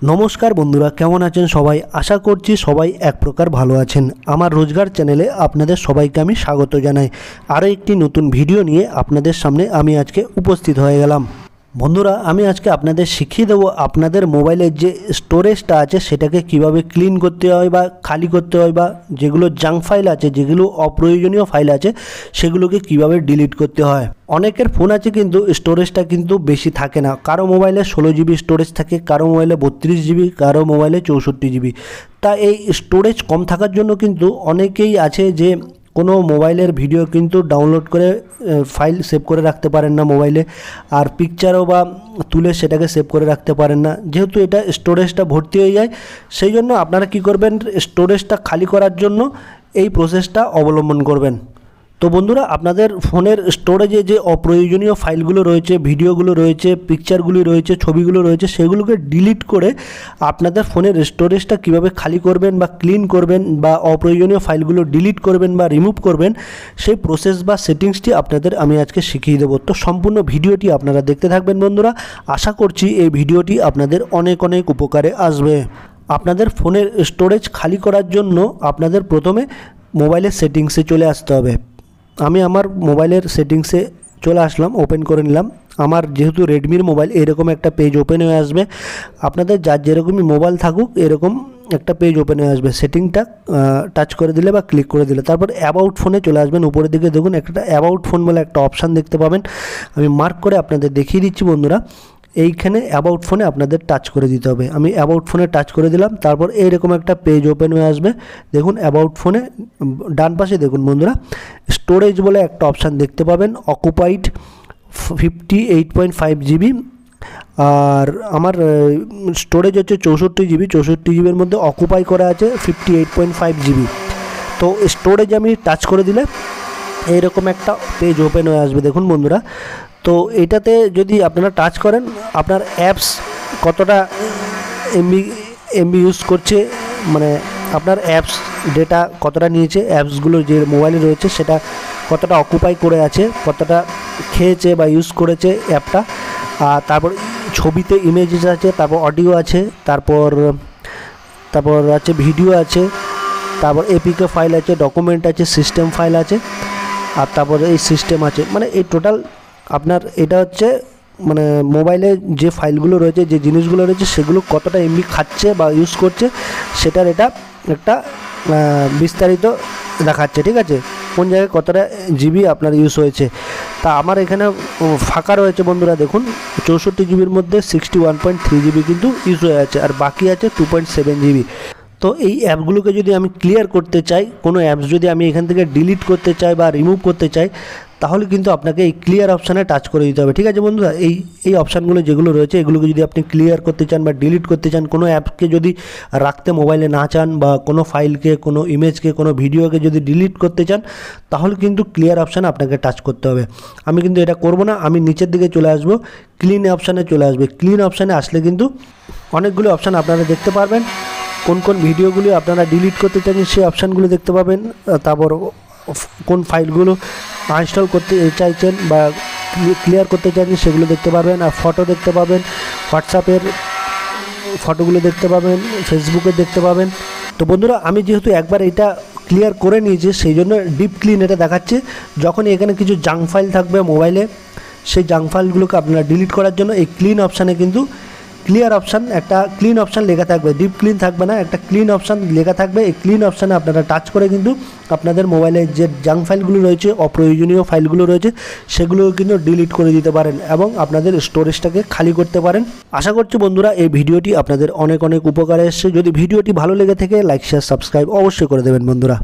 নমস্কার বন্ধুরা, কেমন আছেন সবাই? আশা করছি সবাই এক প্রকার ভালো আছেন। আমার রোজগার চ্যানেলে আপনাদের সবাইকে আমি স্বাগত জানাই। আরও একটি নতুন ভিডিও নিয়ে আপনাদের সামনে আমি আজকে উপস্থিত হয়ে গেলাম। বন্ধুরা, আমি আজকে আপনাদের শিখিয়ে দেবো আপনাদের মোবাইলের যে স্টোরেজটা আছে সেটাকে কিভাবে ক্লিন করতে হয় বা খালি করতে হয়, বা যেগুলো জাঙ্ক ফাইল আছে, যেগুলো অপ্রয়োজনীয় ফাইল আছে, সেগুলোকে কিভাবে ডিলিট করতে হয়। অনেকের ফোন আছে কিন্তু স্টোরেজটা কিন্তু বেশি থাকে না। কারো মোবাইলে 16 জিবি স্টোরেজ থাকে, কারো মোবাইলে 32 জিবি, কারো মোবাইলে 64 জিবি। তা এই স্টোরেজ কম থাকার জন্য কিন্তু অনেকেই আছে যে কোনো মোবাইলের ভিডিও কিন্তু ডাউনলোড করে ফাইল সেভ করে রাখতে পারেন না মোবাইলে, আর পিকচারও বা তুলে সেটাকে সেভ করে রাখতে পারেন না, যেহেতু এটা স্টোরেজটা ভর্তি হয়ে যায়। সেই জন্য আপনারা কি করবেন, স্টোরেজটা খালি করার জন্য এই প্রসেসটা অবলম্বন করবেন। তো বন্ধুরা, আপনাদের ফোনের স্টোরেজে যে অপ্রয়োজনীয় ফাইলগুলো রয়েছে, ভিডিওগুলো রয়েছে, পিকচারগুলি রয়েছে, ছবিগুলো রয়েছে, সেগুলোকে ডিলিট করে আপনাদের ফোনের স্টোরেজটা কিভাবে খালি করবেন বা ক্লিন করবেন, বা অপ্রয়োজনীয় ফাইলগুলো ডিলিট করবেন বা রিমুভ করবেন, সেই প্রসেস বা সেটিংসটি আপনাদের আমি আজকে শিখিয়ে দেবো। তো সম্পূর্ণ ভিডিওটি আপনারা দেখতে থাকবেন বন্ধুরা। আশা করছি এই ভিডিওটি আপনাদের অনেক অনেক উপকারে আসবে। আপনাদের ফোনের স্টোরেজ খালি করার জন্য আপনাদের প্রথমে মোবাইলের সেটিংসে চলে আসতে হবে। আমি আমার মোবাইলের সেটিংসে চলে আসলাম, ওপেন করে নিলাম। আমার যেহেতু রেডমির মোবাইল, এরকম একটা পেজ ওপেন হয়ে আসবে। আপনাদের যার যেরকমই মোবাইল থাকুক এরকম একটা পেজ ওপেন হয়ে আসবে। সেটিংটা টাচ করে দিলে বা ক্লিক করে দিলে তারপর অ্যাবাউট ফোনে চলে আসবেন। উপরের দিকে দেখুন একটা অ্যাবাউট ফোন বলে একটা অপশান দেখতে পাবেন। আমি মার্ক করে আপনাদের দেখিয়ে দিচ্ছি বন্ধুরা। এইখানে অ্যাবাউট ফোনে আপনাদের টাচ করে দিতে হবে। আমি অ্যাবাউট ফোনে টাচ করে দিলাম। তারপর এইরকম একটা পেজ ওপেন হয়ে আসবে। দেখুন অ্যাবাউট ফোনে ডান পাশে দেখুন বন্ধুরা, স্টোরেজ বলে একটা অপশান দেখতে পাবেন। অকুপাইড 58.5 জিবি, আর আমার স্টোরেজ হচ্ছে 64 জিবি। 64 জিবির মধ্যে অকুপাই করা আছে 58.5 জিবি। তো স্টোরেজ আমি টাচ করে দিলে এইরকম একটা পেজ ওপেন হয়ে আসবে। দেখুন বন্ধুরা, তো এটাতে যদি আপনারা টাচ করেন, আপনার অ্যাপস কতটা এমবি ইউজ করছে, মানে আপনার অ্যাপস ডেটা কতটা নিয়েছে, অ্যাপসগুলো যে মোবাইলে রয়েছে সেটা কতটা অকুপাই করে আছে, কতটা খেয়েছে বা ইউজ করেছে অ্যাপটা। আর তারপর ছবিতে ইমেজেস আছে, তারপর অডিও আছে, তারপর আছে ভিডিও আছে, তারপর এপিকে ফাইল আছে, ডকুমেন্ট আছে, সিস্টেম ফাইল আছে, আর তারপরে এই সিস্টেম আছে। মানে এই টোটাল আপনার এটা হচ্ছে মানে মোবাইলে যে ফাইলগুলো রয়েছে, যে জিনিসগুলো রয়েছে, সেগুলো কতটা এমবি খাচ্ছে বা ইউজ করছে, সেটার এটা একটা বিস্তারিত দেখাচ্ছে। ঠিক আছে, কোন জায়গায় কতটা জিবি আপনার ইউজ হয়েছে। তা আমার এখানে ফাঁকা রয়েছে বন্ধুরা। দেখুন 64 জিবির মধ্যে 61.3 জিবি কিন্তু ইউজ হয়ে আছে, আর বাকি আছে 2.7 জিবি। তো এই অ্যাপগুলোকে যদি আমি ক্লিয়ার করতে চাই, কোনো অ্যাপস যদি আমি এখান থেকে ডিলিট করতে চাই বা রিমুভ করতে চাই, তাহলে কিন্তু আপনাকে এই ক্লিয়ার অপশানে টাচ করে দিতে হবে। ঠিক আছে বন্ধুরা, এই অপশানগুলো যেগুলো রয়েছে এগুলোকে যদি আপনি ক্লিয়ার করতে চান বা ডিলিট করতে চান, কোনো অ্যাপকে যদি রাখতে মোবাইলে না চান, বা কোনো ফাইলকে, কোনো ইমেজকে, কোনো ভিডিওকে যদি ডিলিট করতে চান, তাহলে কিন্তু ক্লিয়ার অপশানে আপনাকে টাচ করতে হবে। আমি কিন্তু এটা করব না, আমি নিচের দিকে চলে আসব, ক্লিন অপশানে চলে আসবে। ক্লিন অপশানে আসলে কিন্তু অনেকগুলো অপশান আপনারা দেখতে পারবেন। কোন কোন ভিডিওগুলি আপনারা ডিলিট করতে চান সেই অপশানগুলো দেখতে পাবেন। তারপর কোন ফাইলগুলো আনইনস্টল করতে চাইছেন বা ক্লিয়ার করতে চাইছেন সেগুলো দেখতে পাবেন। আর ফটো দেখতে পাবেন, হোয়াটসঅ্যাপের ফটোগুলো দেখতে পাবেন, ফেসবুকে দেখতে পাবেন। তো বন্ধুরা, আমি যেহেতু একবার এটা ক্লিয়ার করে নিয়েছি, সেই জন্য ডিপ ক্লিন এটা দেখাচ্ছে। যখন এখানে কিছু জাঙ্ক ফাইল থাকবে মোবাইলে, সেই জাঙ্ক ফাইলগুলোকে আপনারা ডিলিট করার জন্য এই ক্লিন অপশানে কিন্তু ক্লিয়ার অপশান, একটা ক্লিন অপশান লেখা থাকবে, ডিপ ক্লিন থাকবে না, একটা ক্লিন অপশান লেখা থাকবে। এই ক্লিন অপশানে আপনারা টাচ করে কিন্তু আপনাদের মোবাইলে যে জাঙ্ক ফাইলগুলো রয়েছে, অপ্রয়োজনীয় ফাইলগুলো রয়েছে, সেগুলো কিন্তু ডিলিট করে দিতে পারেন এবং আপনাদের স্টোরেজটাকে খালি করতে পারেন। আশা করছি বন্ধুরা এই ভিডিওটি আপনাদের অনেক অনেক উপকারে এসেছে। যদি ভিডিওটি ভালো লেগে থাকে, লাইক, শেয়ার, সাবস্ক্রাইব অবশ্যই করে দেবেন বন্ধুরা।